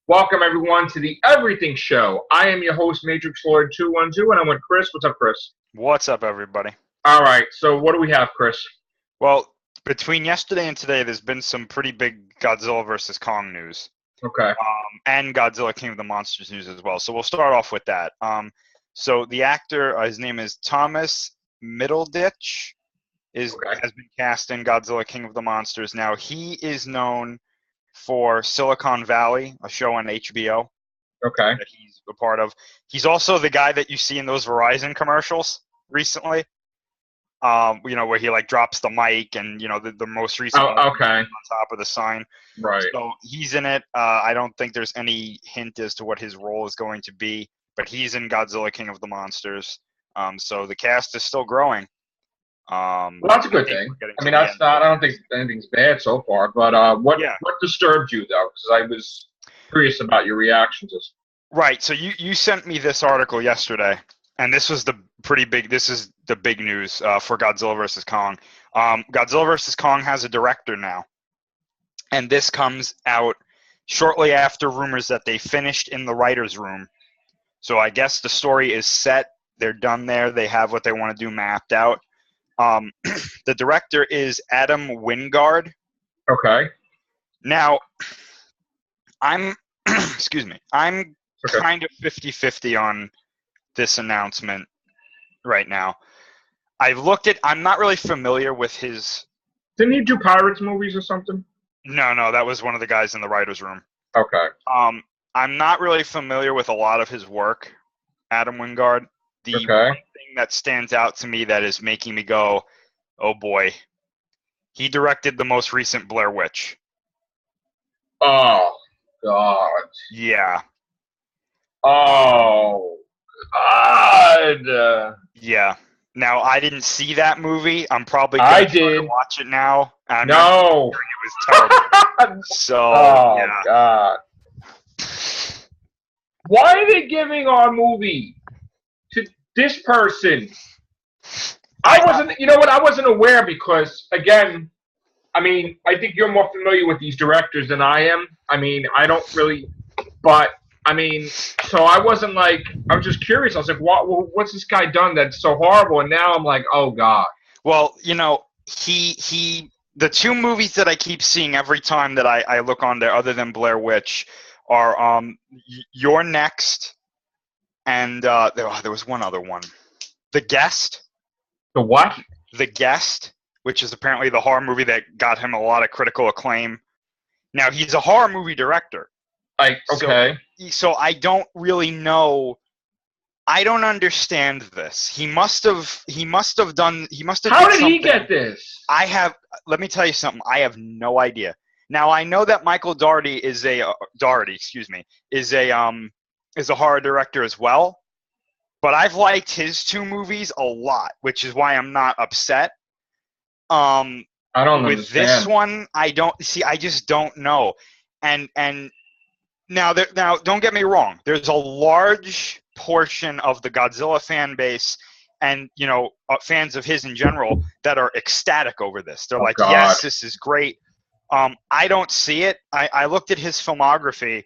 Welcome, everyone, to the Everything Show. I am your host, Matrixlord212, and I'm with Chris. What's up, Chris? What's up, everybody? All right, so what do we have, Chris? Well, between yesterday and today, there's been some pretty big Godzilla vs. Kong news. Okay. And Godzilla King of the Monsters news as well. So we'll start off with that. So the actor, his name is Thomas Middleditch, has been cast in Godzilla King of the Monsters. Now, he is known for Silicon Valley, a show on HBO. Okay. That he's a part of. He's also the guy that you see in those Verizon commercials recently. Where he like drops the mic and the most recent one on top of the sign. Right. So he's in it. I don't think there's any hint as to what his role is going to be, but he's in Godzilla King of the Monsters. So the cast is still growing. Well, that's a good thing. I mean, I don't think anything's bad so far. But what disturbed you though? Because I was curious about your reactions. Right. So you sent me this article yesterday. And this was the pretty big. This is the big news for Godzilla vs. Kong. Godzilla vs. Kong has a director now, and this comes out shortly after rumors that they finished in the writers' room. So I guess the story is set. They're done there. They have what they want to do mapped out. The director is Adam Wingard. Okay. Now, I'm excuse me. I'm kind of 50-50 on this announcement right now. I'm not really familiar with his... Didn't he do Pirates movies or something? No, that was one of the guys in the writer's room. Okay. I'm not really familiar with a lot of his work, Adam Wingard. The one thing that stands out to me that is making me go, oh boy, he directed the most recent Blair Witch. Oh, God. Yeah. Oh, God. Yeah. Now, I didn't see that movie. I'm probably going to watch it now. No. It was terrible. So, yeah. God. Why are they giving our movie to this person? I wasn't aware because, again, I mean, I think you're more familiar with these directors than I am. I mean, I don't really, but... I mean, so I wasn't like, I was just curious. I was like, what's this guy done that's so horrible? And now I'm like, oh, God. Well, the two movies that I keep seeing every time that I look on there, other than Blair Witch, are You're Next, and there was one other one. The Guest. The what? The Guest, which is apparently the horror movie that got him a lot of critical acclaim. Now, he's a horror movie director. So I don't really know. I don't understand this. He must have done. How did he get this? Let me tell you something. I have no idea. Now I know that Michael Dougherty is a horror director as well. But I've liked his two movies a lot, which is why I'm not upset. I don't with understand. This one, I just don't know. And Now, don't get me wrong. There's a large portion of the Godzilla fan base and, fans of his in general that are ecstatic over this. They're like, God. Yes, this is great. I don't see it. I looked at his filmography,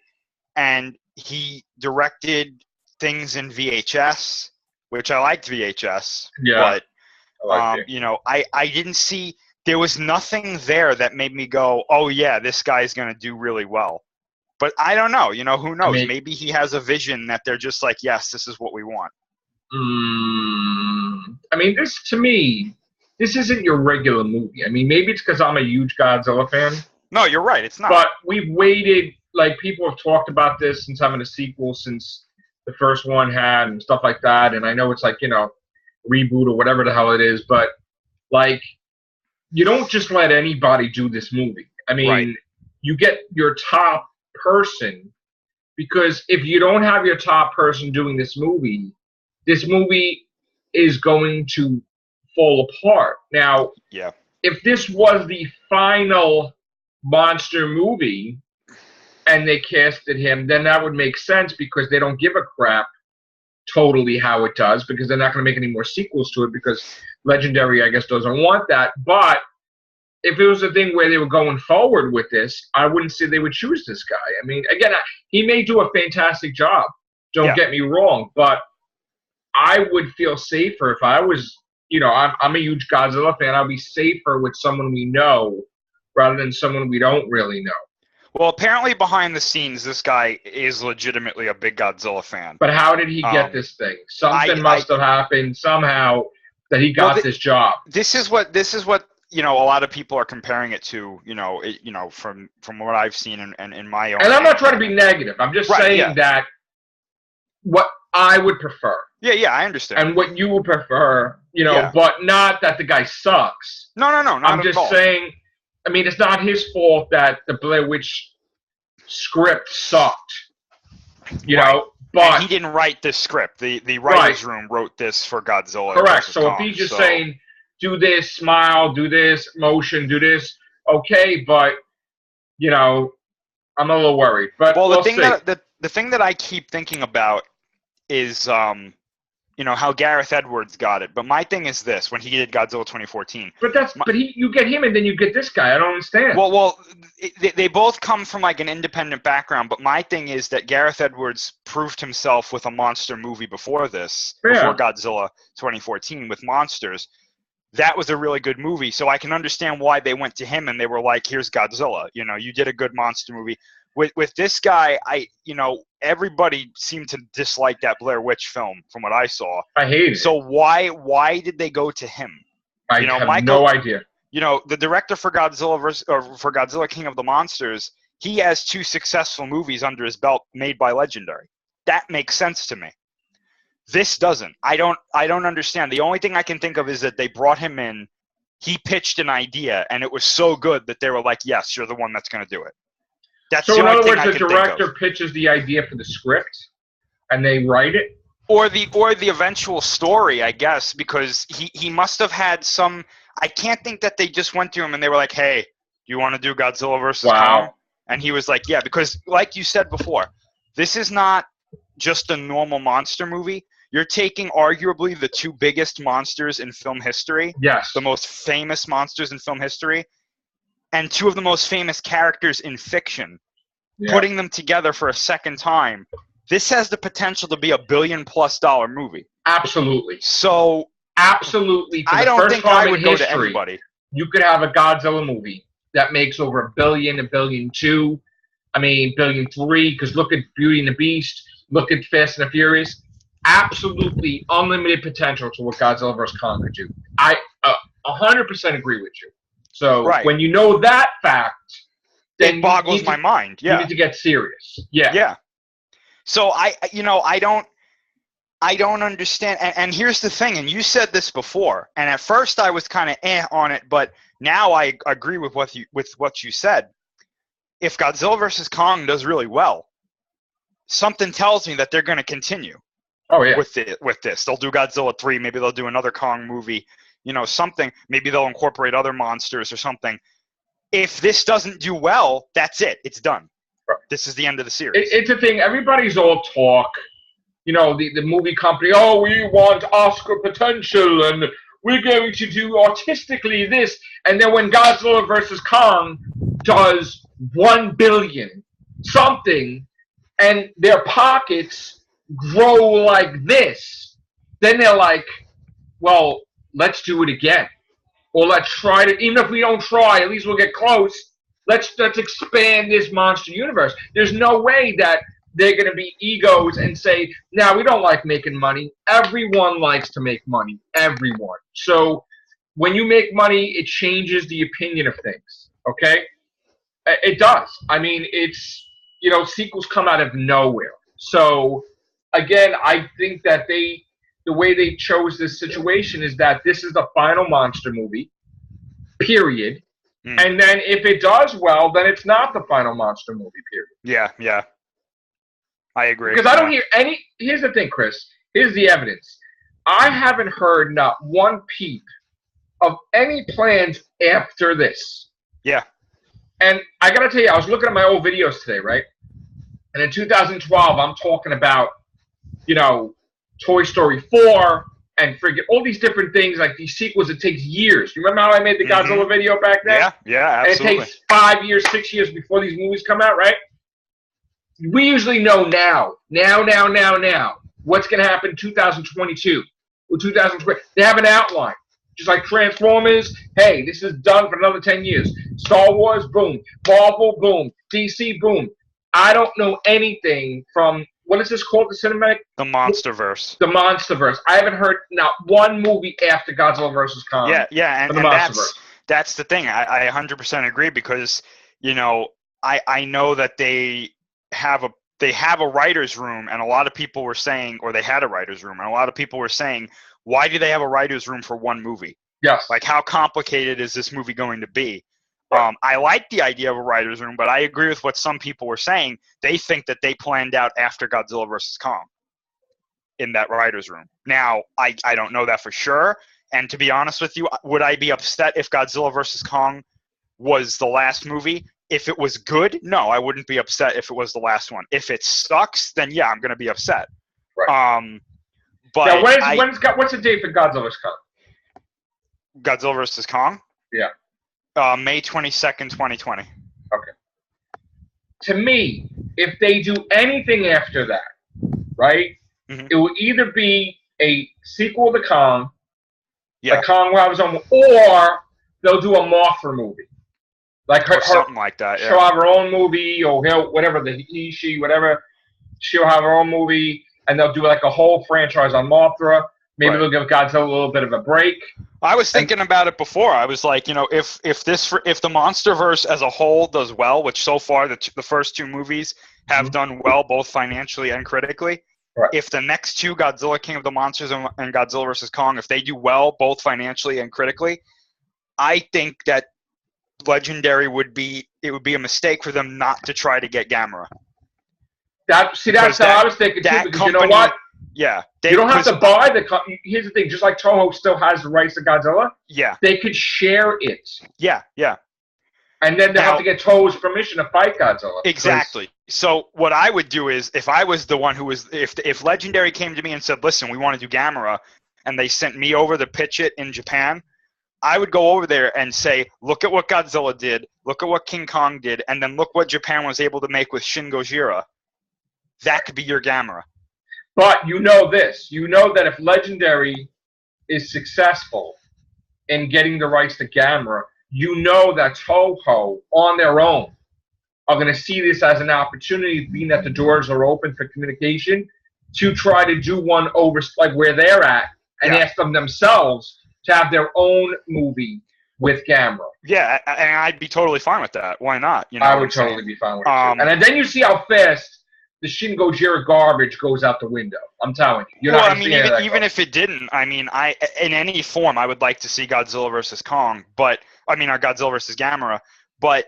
and he directed things in VHS, which I liked VHS. Yeah. But, I didn't see – there was nothing there that made me go, oh, yeah, this guy's going to do really well. But I don't know. Who knows? Maybe he has a vision that they're just like, yes, this is what we want. I mean, to me, this isn't your regular movie. I mean, maybe it's because I'm a huge Godzilla fan. No, you're right. It's not. But we've waited. Like, people have talked about this since having a sequel since the first one had and stuff like that. And I know it's like, reboot or whatever the hell it is. But, like, you don't just let anybody do this movie. I mean, you get your top person, because if you don't have your top person doing this movie is going to fall apart. Now, if this was the final monster movie and they casted him, then that would make sense, because they don't give a crap totally how it does, because they're not going to make any more sequels to it, because Legendary, I guess, doesn't want that. But if it was a thing where they were going forward with this, I wouldn't say they would choose this guy. I mean, again, he may do a fantastic job. Don't get me wrong, but I would feel safer if I was, I'm a huge Godzilla fan. I'd be safer with someone we know rather than someone we don't really know. Well, apparently behind the scenes, this guy is legitimately a big Godzilla fan. But how did he get this thing? Something must have happened somehow that he got this job. This is what a lot of people are comparing it to. From what I've seen and in my own. And I'm not trying to be negative. I'm just saying that what I would prefer. Yeah, I understand. And what you would prefer, but not that the guy sucks. No, I'm just saying. I mean, it's not his fault that the Blair Witch script sucked, know. But and he didn't write this script. The writers' room wrote this for Godzilla. Correct. So if he's just saying, do this, smile, do this, motion, do this, okay. But I'm a little worried. But the thing that I keep thinking about is how Gareth Edwards got it. But my thing is this: when he did Godzilla 2014. But you get him and then you get this guy. I don't understand. Well, they both come from like an independent background. But my thing is that Gareth Edwards proved himself with a monster movie before this, before Godzilla 2014 with monsters. That was a really good movie. So I can understand why they went to him and they were like, "Here's Godzilla. You did a good monster movie." With this guy, everybody seemed to dislike that Blair Witch film from what I saw. I hate it. So why did they go to him? I have no idea. The director for Godzilla King of the Monsters, he has 2 successful movies under his belt made by Legendary. That makes sense to me. This doesn't. I don't understand. The only thing I can think of is that they brought him in, he pitched an idea, and it was so good that they were like, "Yes, you're the one that's going to do it." So in other words, the director pitches the idea for the script, and they write it, or the eventual story, I guess, because he must have had some. I can't think that they just went to him and they were like, "Hey, do you want to do Godzilla versus Kong?" And he was like, "Yeah," because like you said before, this is not just a normal monster movie. You're taking arguably the 2 biggest monsters in film history, the most famous monsters in film history, and 2 of the most famous characters in fiction, putting them together for a second time. This has the potential to be a $1 billion+ movie. Absolutely. So absolutely. I don't think I would go to anybody. You could have a Godzilla movie that makes over $1 billion, $1.2 billion, $1.3 billion, because look at Beauty and the Beast, look at Fast and the Furious. Absolutely unlimited potential to what Godzilla vs. Kong could do. I 100% agree with you. So when you know that fact, then it boggles my mind. Yeah, you need to get serious. Yeah. So I don't understand. And here's the thing. And you said this before. And at first I was kind of on it, but now I agree with what you said. If Godzilla vs. Kong does really well, something tells me that they're going to continue. Oh yeah. With this, they'll do Godzilla 3. Maybe they'll do another Kong movie. Something. Maybe they'll incorporate other monsters or something. If this doesn't do well, that's it. It's done. Right. This is the end of the series. It's a thing. Everybody's all talk. The movie company, oh, we want Oscar potential, and we're going to do artistically this. And then when Godzilla vs. Kong does $1 billion something, and their pockets grow like this, then they're like, well, let's do it again. Or let's try to, even if we don't try, at least we'll get close. Let's expand this monster universe. There's no way that they're going to be egos and say, "No, we don't like making money." Everyone likes to make money. Everyone. So when you make money, it changes the opinion of things. Okay? It does. I mean, it's, sequels come out of nowhere. So again, I think that the way they chose this situation is that this is the final monster movie, period. And then if it does well, then it's not the final monster movie, period. Yeah. I agree. Because I don't hear any. Here's the thing, Chris. Here's the evidence. I haven't heard not one peep of any plans after this. Yeah. And I got to tell you, I was looking at my old videos today, right? And in 2012, I'm talking about, Toy Story 4, and forget all these different things, like these sequels. It takes years. You remember how I made the Godzilla video back then? Yeah, absolutely. And it takes 5 years, 6 years before these movies come out, right? We usually know now, what's going to happen in 2022 or 2020. They have an outline. Just like Transformers, hey, this is done for another 10 years. Star Wars, boom. Marvel, boom. DC, boom. I don't know anything from, what is this called, the cinematic? The Monsterverse. The Monsterverse. I haven't heard not one movie after Godzilla vs. Kong. Yeah, and that's the thing. I 100% agree because, you know, I know that they have a writer's room, and a lot of people were saying, or they had a writer's room, and a lot of people were saying, why do they have a writer's room for one movie? Yes. Like, how complicated is this movie going to be? I like the idea of a writer's room, but I agree with what some people were saying. They think that they planned out after Godzilla vs. Kong in that writer's room. Now, I don't know that for sure. And to be honest with you, would I be upset if Godzilla vs. Kong was the last movie? If it was good, no, I wouldn't be upset if it was the last one. If it sucks, then yeah, I'm going to be upset. Right. But now, what's the date for Godzilla vs. Kong? Godzilla vs. Kong? Yeah. May 22nd, 2020. Okay. To me, if they do anything after that, right, it will either be a sequel to Kong, like Kong Rob's own, or they'll do a Mothra movie. Like something like that, yeah. She'll have her own movie, or whatever, whatever. She'll have her own movie, and they'll do like a whole franchise on Mothra. Maybe they'll give Godzilla a little bit of a break. I was thinking about it before. I was like, you know, if the MonsterVerse as a whole does well, which so far the first two movies have done well, both financially and critically. Right. If the next two, Godzilla King of the Monsters and Godzilla vs. Kong, if they do well, both financially and critically, I think that Legendary would be a mistake for them not to try to get Gamera. That's how I was thinking too. Because company, you know what? Yeah, you don't have to buy the. Here's the thing: just like Toho still has the rights to Godzilla, yeah, they could share it. Yeah. And then they have to get Toho's permission to fight Godzilla. Exactly. So what I would do is, if I was the one who was, if Legendary came to me and said, "Listen, we want to do Gamera," and they sent me over to pitch it in Japan, I would go over there and say, "Look at what Godzilla did. Look at what King Kong did, and then look what Japan was able to make with Shin Gojira. That could be your Gamera." But you know this. You know that if Legendary is successful in getting the rights to Gamera, you know that Toho, on their own, are going to see this as an opportunity, being that the doors are open for communication, to try to do one over, like where they're at, and ask them themselves to have their own movie with Gamera. Yeah, and I'd be totally fine with that. Why not? You know, I would totally be fine with it. And then you see how fast the Shin Gojira garbage goes out the window. I'm telling you. You're not even if it didn't, I mean, in any form, I would like to see Godzilla vs. Kong, or Godzilla vs. Gamera. But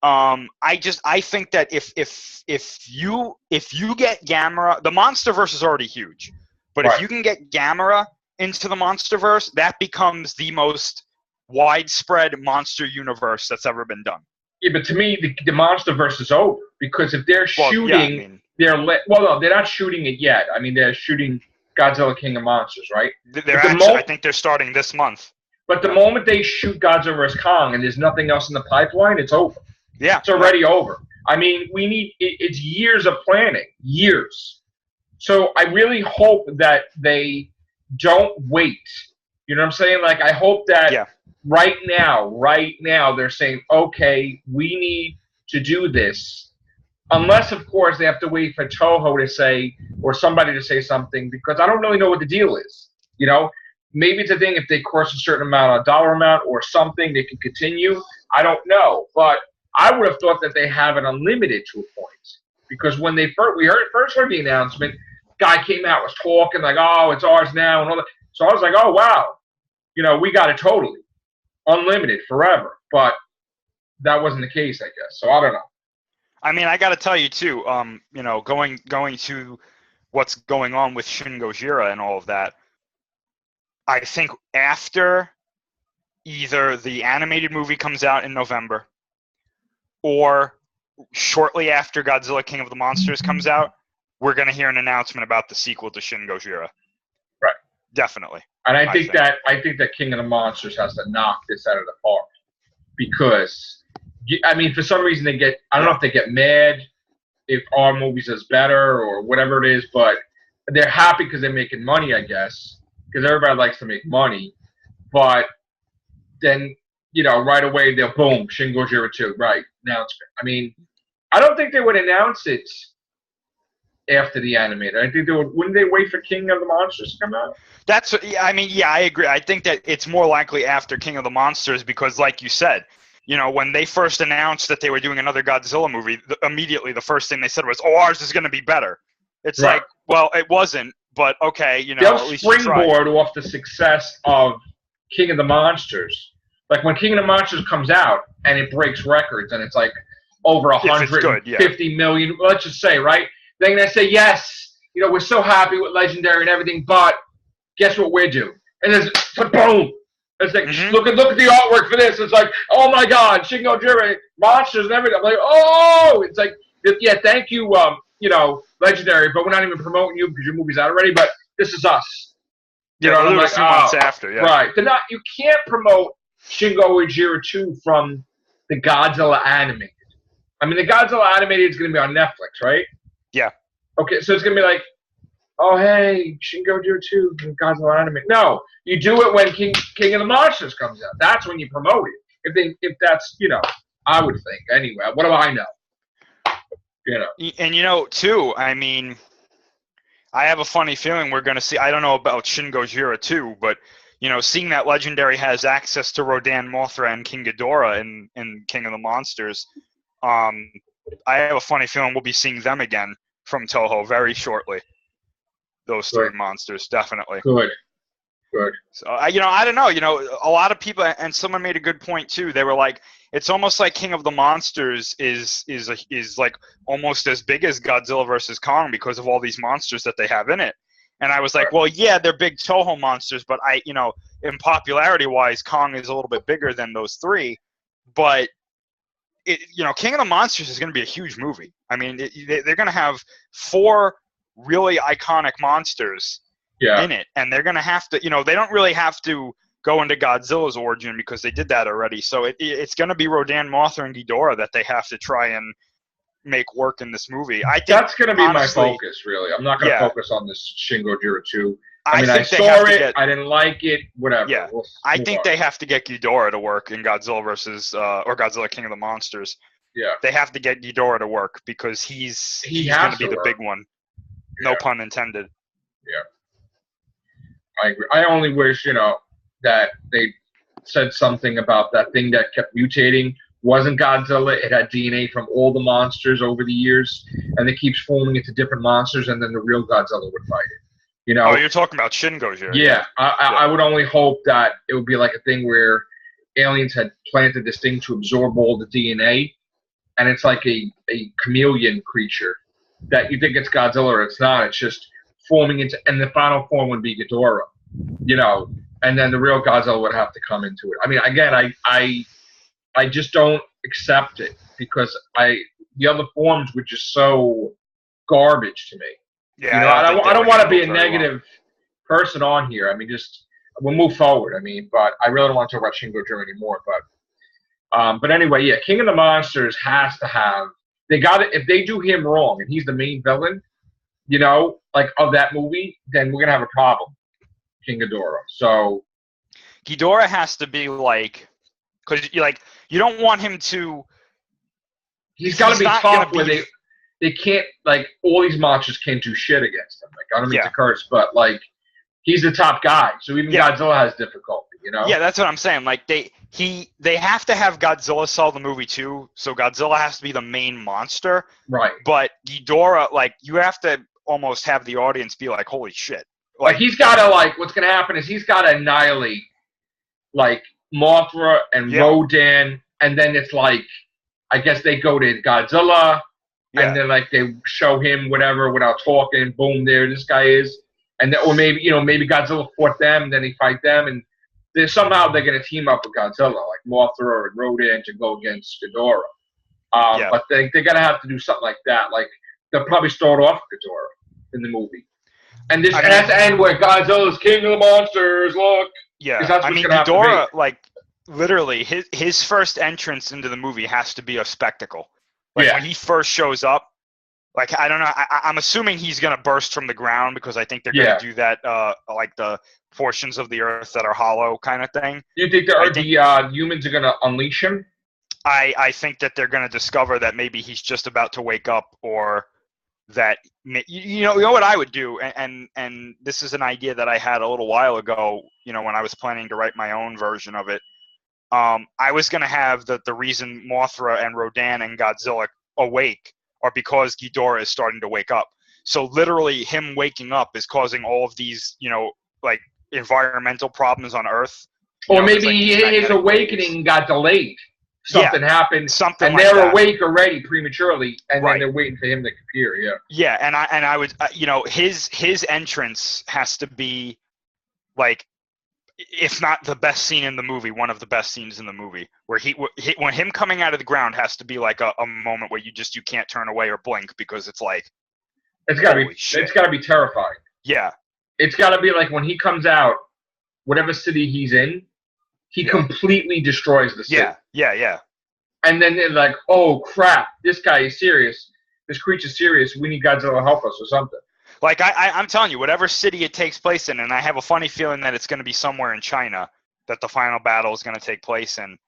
I think that if you get Gamera, the MonsterVerse is already huge, but if you can get Gamera into the MonsterVerse, that becomes the most widespread monster universe that's ever been done. Yeah, but to me, the MonsterVerse is over, because if they're shooting, no, they're not shooting it yet. I mean, they're shooting Godzilla King of Monsters, right? I think they're starting this month. But the moment they shoot Godzilla vs. Kong and there's nothing else in the pipeline, it's over. Yeah, it's already over. I mean, it's years of planning, years. So I really hope that they don't wait. You know what I'm saying? Like, I hope that right now they're saying, okay, we need to do this. Unless, of course, they have to wait for Toho to say, or somebody to say something, because I don't really know what the deal is. You know, maybe it's a thing if they cross a certain dollar amount or something, they can continue. I don't know, but I would have thought that they have it unlimited to a point, because when we first heard the announcement, guy came out, was talking like, "Oh, it's ours now," and all that. So I was like, "Oh, wow, you know, we got it totally unlimited forever." But that wasn't the case, I guess. So I don't know. I mean, I got to tell you too. You know, going to what's going on with Shin Gojira and all of that. I think after either the animated movie comes out in November, or shortly after Godzilla King of the Monsters comes out, we're going to hear an announcement about the sequel to Shin Gojira. Right. Definitely. And I think that King of the Monsters has to knock this out of the park because, I mean, for some reason I don't know if they get mad if our movies is better or whatever it is, but they're happy because they're making money, I guess, because everybody likes to make money. But then, right away they'll boom, Shin Godzilla 2, right, announcement. I mean, I don't think they would announce it after the animated. I think wouldn't they wait for King of the Monsters to come out? I agree. I think that it's more likely after King of the Monsters because, like you said, when they first announced that they were doing another Godzilla movie, immediately the first thing they said was, "Oh, ours is going to be better." It's like, well, it wasn't, but okay, they'll at least springboard off the success of King of the Monsters. Like when King of the Monsters comes out and it breaks records and it's like over 150 million, let's just say, right? They're going to say, yes, we're so happy with Legendary and everything, but guess what we're doing? And there's boom. It's like, look at the artwork for this. It's like, oh my God, Shin Godzilla, monsters and everything. I'm like, oh, it's like, yeah, thank you, Legendary, but we're not even promoting you because your movie's out already, but this is us. Literally a few months after, Right. You can't promote Shin Godzilla 2 from the Godzilla animated. I mean, the Godzilla animated is going to be on Netflix, right? Yeah. Okay, so it's going to be like, oh, hey, Shin Godzilla 2, Godzilla animated. No, you do it when King of the Monsters comes out. That's when you promote it. If that's, I would think. Anyway, what do I know? And, too, I mean, I have a funny feeling we're going to see, I don't know about Shin Godzilla 2, but, seeing that Legendary has access to Rodan, Mothra, and King Ghidorah in King of the Monsters, I have a funny feeling we'll be seeing them again from Toho very shortly. Those three monsters, definitely. Good. So, I don't know. A lot of people, and someone made a good point too. They were like, it's almost like King of the Monsters is like almost as big as Godzilla versus Kong because of all these monsters that they have in it. And I was like, well, yeah, they're big Toho monsters, but in popularity wise, Kong is a little bit bigger than those three. But King of the Monsters is going to be a huge movie. I mean, they're going to have 4 really iconic monsters in it, and they're going to have to, they don't really have to go into Godzilla's origin because they did that already. So it's going to be Rodan, Mothra, and Ghidorah that they have to try and make work in this my focus, really. I'm not going to focus on this Shin Godzilla 2. I saw it. I didn't like it. Whatever. Yeah, I think they have to get Ghidorah to work in Godzilla versus or Godzilla King of the Monsters. Yeah, they have to get Ghidorah to work because he's going to be the big one. No pun intended. Yeah, I agree. I only wish that they said something about that thing that kept mutating wasn't Godzilla. It had DNA from all the monsters over the years, and it keeps forming into different monsters, and then the real Godzilla would fight it. Oh, you're talking about Shin Godzilla. Yeah, I would only hope that it would be like a thing where aliens had planted this thing to absorb all the DNA, and it's like a chameleon creature that you think it's Godzilla or it's not. It's just forming into, and the final form would be Ghidorah, and then the real Godzilla would have to come into it. I mean, again, I just don't accept it because the other forms were just so garbage to me. Yeah, I don't want to be a negative person on here. I mean, we'll move forward. I mean, but I really don't want to talk about Shin Godzilla anymore. But anyway, yeah, King of the Monsters has to have. They got it. If they do him wrong and he's the main villain, like of that movie, then we're gonna have a problem. King Ghidorah. So Ghidorah has to be like, because you don't want him to. He's got to be tough where they can't, like, all these monsters can't do shit against him. Like, I don't mean to curse, but, like, he's the top guy. So even Godzilla has difficulty, Yeah, that's what I'm saying. Like, they have to have Godzilla sell the movie, too. So Godzilla has to be the main monster. Right. But Ghidorah, like, you have to almost have the audience be like, holy shit. Like he's got to, like, what's going to happen is he's got to annihilate, like, Mothra and Rodan. And then it's like, I guess they go to Godzilla. And then, like, they show him whatever without talking. Boom, there this guy is. And then, or maybe, maybe Godzilla fought them, and then he fight them, and somehow they're going to team up with Godzilla, like Mothra and Rodan, to go against Ghidorah. But they're going to have to do something like that. Like, they'll probably start off Ghidorah in the movie. And this has to end where Godzilla's king of the monsters. Look. Yeah, That's I mean, Ghidorah, like, literally, his first entrance into the movie has to be a spectacle. Like, when he first shows up, like, I don't know, I'm assuming he's going to burst from the ground because I think they're going to do that, like, the portions of the Earth that are hollow kind of thing. You think the humans are going to unleash him? I think that they're going to discover that maybe he's just about to wake up, or that you know what I would do, and this is an idea that I had a little while ago, you know, when I was planning to write my own version of it. I was going to have the reason Mothra and Rodan and Godzilla awake are because Ghidorah is starting to wake up. So literally him waking up is causing all of these, you know, like, environmental problems on Earth. Or maybe his awakening got delayed. Something happened, and they're awake already prematurely, and then they're waiting for him to appear. Yeah. Yeah, and I would, you know, his entrance has to be, like, if not the best scene in the movie, one of the best scenes in the movie, where when him coming out of the ground has to be like a moment where you can't turn away or blink, because it's like, it's gotta be terrifying. Yeah. It's gotta be like when he comes out, whatever city he's in, he completely destroys the city. Yeah. And then they're like, oh, crap, this guy is serious. This creature's serious. We need Godzilla to help us or something. Like, I'm telling you, whatever city it takes place in, and I have a funny feeling that it's going to be somewhere in China that the final battle is going to take place in.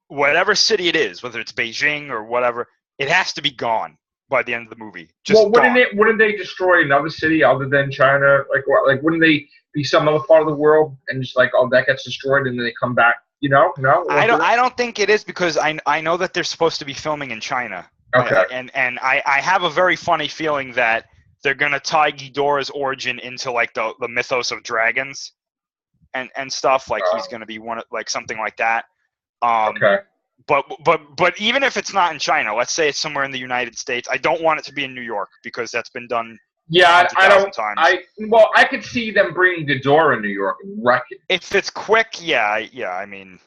Whatever city it is, whether it's Beijing or whatever, it has to be gone by the end of the movie. Just wouldn't they destroy another city other than China? Like what? Like, wouldn't they be some other part of the world and just like, oh, that gets destroyed and then they come back? You know? No. I don't think it is, because I know that they're supposed to be filming in China. Okay. And I have a very funny feeling that they're gonna tie Ghidorah's origin into, like, the mythos of dragons and stuff. Like, he's gonna be something like that. Okay. But even if it's not in China, let's say it's somewhere in the United States, I don't want it to be in New York, because that's been done. Yeah, I don't. Times. I could see them bringing Ghidorah in New York and wreck it. If it's quick, yeah. I mean,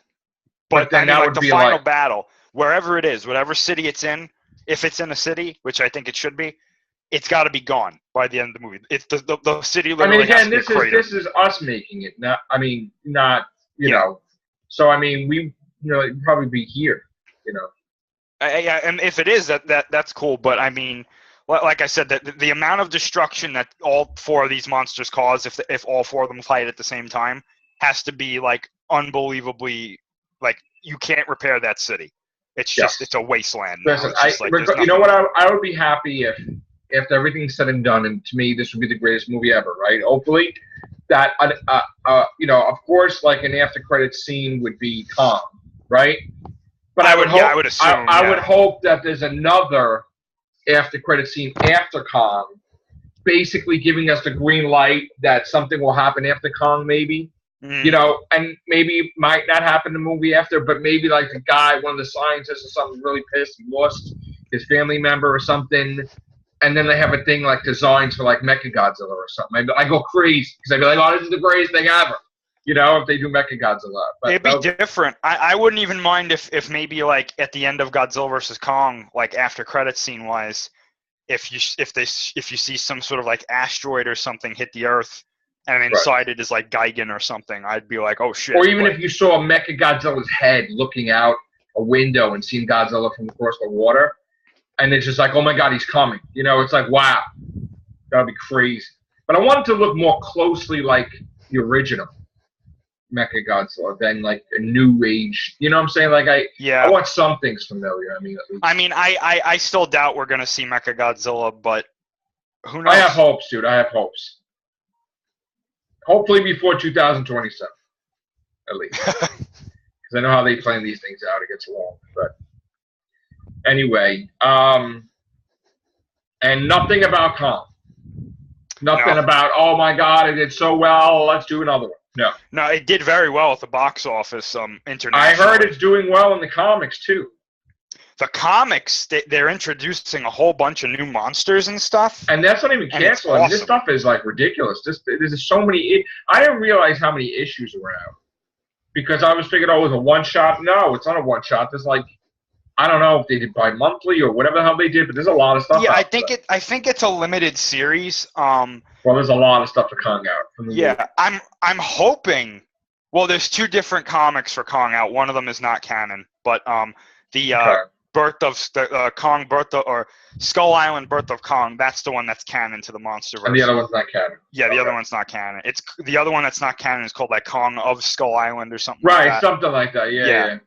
but then that would the be final battle, wherever it is, whatever city it's in. If it's in a city, which I think it should be, it's got to be gone by the end of the movie. It's the city. I mean, again, this is us making it. Not you know. So I mean, it'd probably be here. You know. Yeah, and if it is, that's cool. But I mean, like I said, that the amount of destruction that all four of these monsters cause, if all four of them fight at the same time, has to be, like, unbelievably, like, you can't repair that city. It's just it's a wasteland. Listen, you know what? I would be happy if everything's said and done, and to me, this would be the greatest movie ever, right? Hopefully, that you know, of course, like, an after credits scene would be Kong, right? But I would hope that there's another after credit scene after Kong, basically giving us the green light that something will happen after Kong, maybe. You know, and maybe it might not happen in the movie after, but maybe, like, the guy, one of the scientists or something, really pissed, he lost his family member or something, and then they have a thing like designs for, like, Mechagodzilla or something. I go crazy because I'd be like, oh, this is the greatest thing ever. You know, if they do Mechagodzilla. But it'd be different. I wouldn't even mind if maybe, like, at the end of Godzilla vs. Kong, like, after credits scene wise, if you see some sort of, like, asteroid or something hit the Earth, and inside it is, like, Gigan or something, I'd be like, oh shit. Or even if you saw Mechagodzilla's head looking out a window and seeing Godzilla from across the water, and it's just like, oh my god, he's coming. You know, it's like, wow, that'd be crazy. But I want it to look more closely like the original Mechagodzilla than, like, a new age. You know what I'm saying? Like, I want some things familiar. I mean, at least. I mean, I still doubt we're gonna see Mechagodzilla, but who knows? I have hopes, dude. I have hopes. Hopefully before 2027, at least. Because I know how they plan these things out. It gets long. But anyway, and nothing about Kong. Nothing about, oh my god, it did so well, let's do another one. No, it did very well at the box office internationally. I heard it's doing well in the comics, too. The comics, they're introducing a whole bunch of new monsters and stuff. And that's not even canceled. Awesome. This stuff is, like, ridiculous. There's so many. I didn't realize how many issues were out. Because I was thinking, oh, it was a one-shot. No, it's not a one-shot. There's, like, I don't know if they did bi-monthly or whatever the hell they did, but there's a lot of stuff. Yeah, out I think it's a limited series. Well, there's a lot of stuff for Kong out. From the movie. I'm hoping. Well, there's 2 different comics for Kong out. One of them is not canon, but the Birth of Kong, or Skull Island, Birth of Kong. That's the one that's canon to the MonsterVerse. And the other one's not canon. Yeah, the other one's not canon. It's the other one that's not canon is called like Kong of Skull Island or something. Right, like that. something like that. Yeah.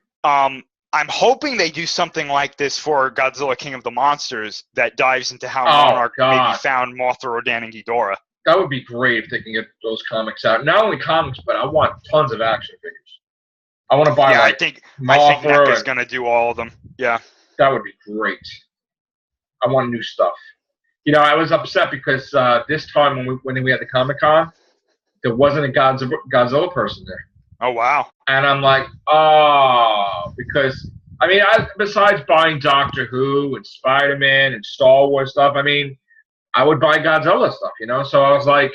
I'm hoping they do something like this for Godzilla King of the Monsters that dives into how Monarch maybe found Mothra, Rodan, and Ghidorah. That would be great if they can get those comics out. Not only comics, but I want tons of action figures. I want to buy. Yeah, I think NECA's going to do all of them. Yeah, that would be great. I want new stuff. You know, I was upset because this time when we had the Comic-Con, there wasn't a Godzilla person there. Oh, wow. And I'm like, because, I mean, besides buying Doctor Who and Spider-Man and Star Wars stuff, I mean, I would buy Godzilla stuff, you know? So I was like,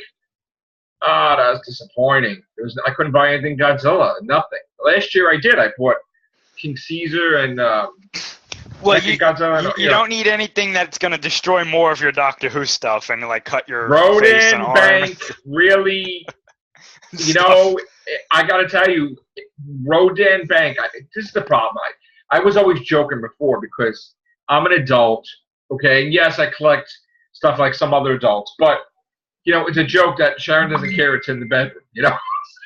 that's disappointing. I couldn't buy anything Godzilla, nothing. Last year I did. I bought King Caesar and well, you don't need anything that's going to destroy more of your Doctor Who stuff and, like, cut your face and arm. Bank, really, you know... I got to tell you, Rodan Bank, this is the problem. I was always joking before because I'm an adult, okay? And yes, I collect stuff like some other adults, but, you know, it's a joke that Sharon doesn't care it's in the bedroom, you know?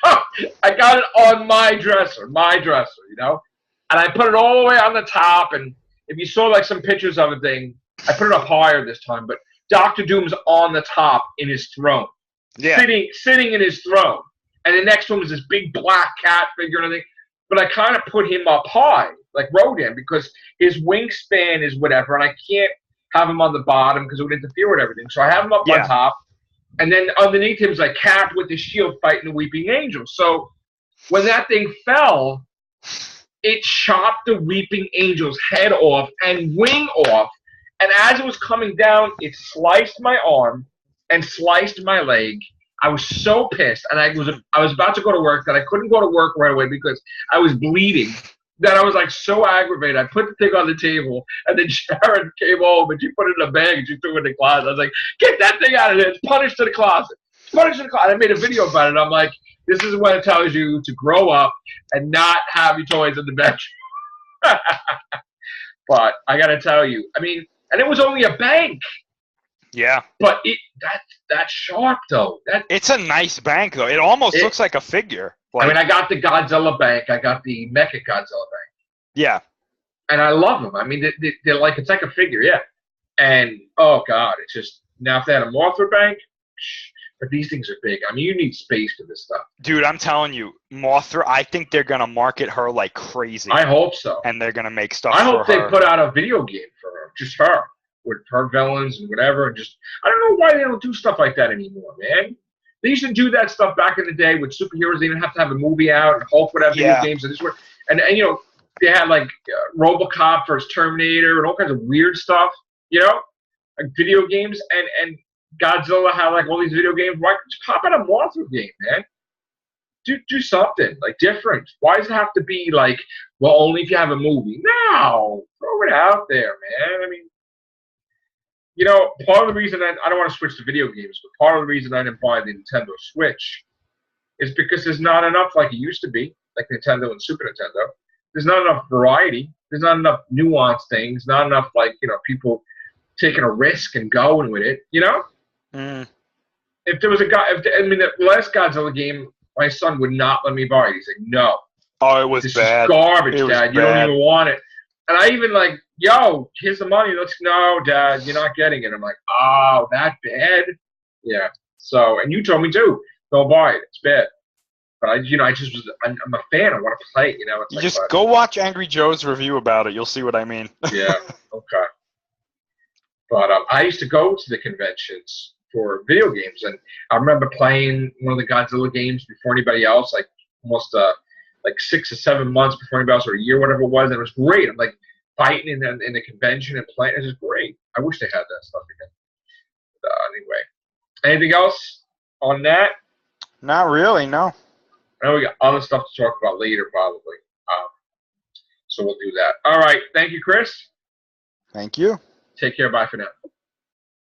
So I got it on my dresser, you know? And I put it all the way on the top, and if you saw, like, some pictures of the thing, I put it up higher this time, but Doctor Doom's on the top in his throne. Yeah. Sitting in his throne. And the next one was this big black cat figure and everything. But I kind of put him up high, like Rodan, because his wingspan is whatever, and I can't have him on the bottom because it would interfere with everything. So I have him up on top, and then underneath him is like Cap with the shield fighting the Weeping Angel. So when that thing fell, it chopped the Weeping Angel's head off and wing off. And as it was coming down, it sliced my arm and sliced my leg. I was so pissed, and I was about to go to work that I couldn't go to work right away because I was bleeding. That I was like so aggravated. I put the thing on the table, and then Sharon came home and she put it in a bag and she threw it in the closet. I was like, "Get that thing out of there! It's punished to the closet. It's punished to the closet." I made a video about it. I'm like, "This is what it tells you to grow up and not have your toys in the bedroom." But I got to tell you, I mean, and it was only a bank. Yeah. But that's sharp though. It's a nice bank though. It almost looks like a figure. Like, I mean, I got the Godzilla bank. I got the Mecha Godzilla bank. Yeah. And I love them. I mean, they're like, it's like a figure, yeah. And oh god, it's just now if they had a Mothra bank, but these things are big. I mean, you need space for this stuff. Dude, I'm telling you, Mothra. I think they're gonna market her like crazy. I hope so. And they're gonna make stuff. I hope they put out a video game for her, just her. With her villains and whatever, and just I don't know why they don't do stuff like that anymore, man. They used to do that stuff back in the day with superheroes. They didn't have to have a movie out, and Hulk would have video games, and and you know they had like RoboCop versus Terminator and all kinds of weird stuff, you know, like video games, and Godzilla had like all these video games. Why just pop out a Mothra game, man? Do something like different. Why does it have to be like only if you have a movie? No, throw it out there, man. I mean. You know, part of the reason I don't want to switch to video games, but part of the reason I didn't buy the Nintendo Switch is because there's not enough like it used to be, like Nintendo and Super Nintendo. There's not enough variety. There's not enough nuanced things. Not enough, like, you know, people taking a risk and going with it, you know? Mm. If there was the last Godzilla game, my son would not let me buy it. He's like, no. Oh, it was bad. This is garbage, Dad. You don't even want it. And I even like, yo, here's the money. No, Dad, you're not getting it. I'm like, oh, that bad? Yeah. So, and you told me too. Don't buy it. It's bad. But I'm a fan. I want to play it. You know. It's like, go watch Angry Joe's review about it. You'll see what I mean. Yeah. Okay. But I used to go to the conventions for video games, and I remember playing one of the Godzilla games before anybody else, like almost like 6 or 7 months before anybody else, or a year, whatever it was. And it was great. I'm like fighting in the convention and playing. It was great. I wish they had that stuff again. But, anyway, anything else on that? Not really, no. I know we got other stuff to talk about later, probably. So we'll do that. All right. Thank you, Chris. Thank you. Take care. Bye for now.